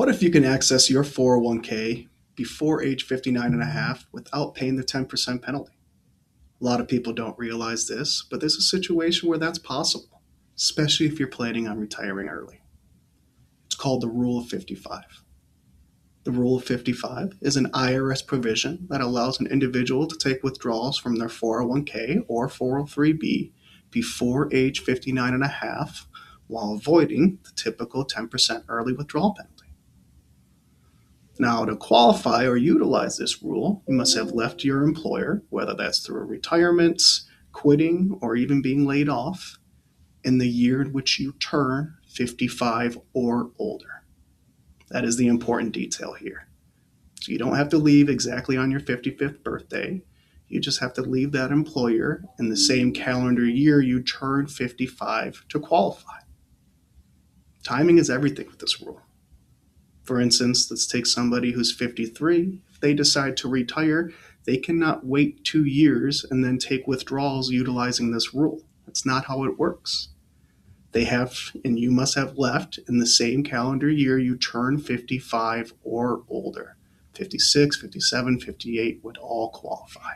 What if you can access your 401k before age 59 and a half without paying the 10% penalty? A lot of people don't realize this, but there's a situation where that's possible, especially if you're planning on retiring early. It's called the Rule of 55. The Rule of 55 is an IRS provision that allows an individual to take withdrawals from their 401k or 403b before age 59 and a half while avoiding the typical 10% early withdrawal penalty. Now, to qualify or utilize this rule, you must have left your employer, whether that's through retirement, quitting, or even being laid off, in the year in which you turn 55 or older. That is the important detail here. So you don't have to leave exactly on your 55th birthday. You just have to leave that employer in the same calendar year you turn 55 to qualify. Timing is everything with this rule. For instance, let's take somebody who's 53. If they decide to retire, they cannot wait 2 years and then take withdrawals utilizing this rule. That's not how it works. They have, and you must have left in the same calendar year you turn 55 or older. 56, 57, 58 would all qualify.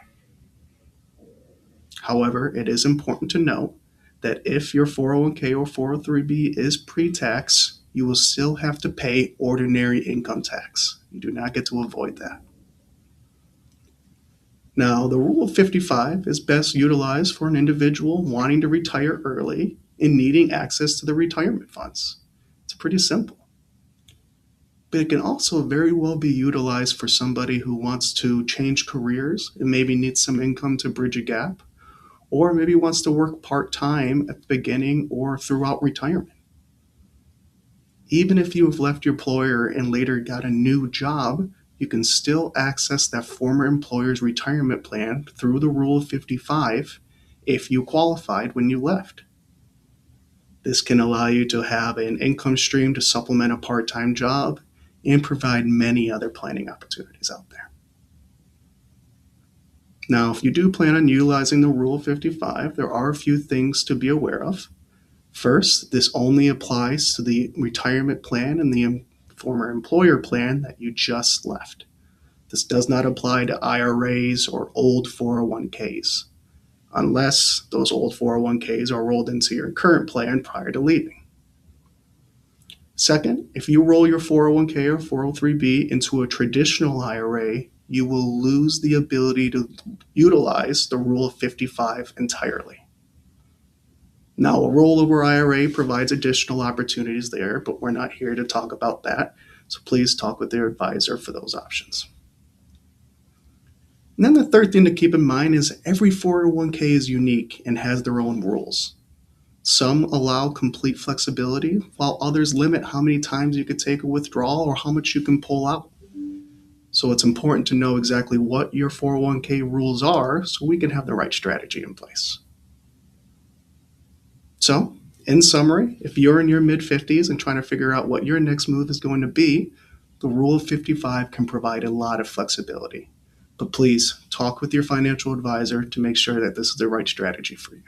However, it is important to note that if your 401k or 403b is pre-tax, you will still have to pay ordinary income tax. You do not get to avoid that. Now, the Rule of 55 is best utilized for an individual wanting to retire early and needing access to the retirement funds. It's pretty simple. But it can also very well be utilized for somebody who wants to change careers and maybe needs some income to bridge a gap, or maybe wants to work part-time at the beginning or throughout retirement. Even if you have left your employer and later got a new job, you can still access that former employer's retirement plan through the Rule of 55 if you qualified when you left. This can allow you to have an income stream to supplement a part-time job and provide many other planning opportunities out there. Now, if you do plan on utilizing the Rule of 55, there are a few things to be aware of. First, this only applies to the retirement plan and the former employer plan that you just left. This does not apply to IRAs or old 401ks, unless those old 401ks are rolled into your current plan prior to leaving. Second, if you roll your 401k or 403b into a traditional IRA, you will lose the ability to utilize the Rule of 55 entirely. Now, a rollover IRA provides additional opportunities there, but we're not here to talk about that, so please talk with your advisor for those options. And then the third thing to keep in mind is every 401k is unique and has their own rules. Some allow complete flexibility, while others limit how many times you could take a withdrawal or how much you can pull out. So it's important to know exactly what your 401k rules are so we can have the right strategy in place. So, in summary, if you're in your mid-50s and trying to figure out what your next move is going to be, the Rule of 55 can provide a lot of flexibility. But please talk with your financial advisor to make sure that this is the right strategy for you.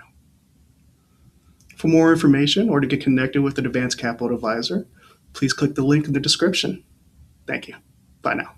For more information or to get connected with an advanced capital advisor, please click the link in the description. Thank you. Bye now.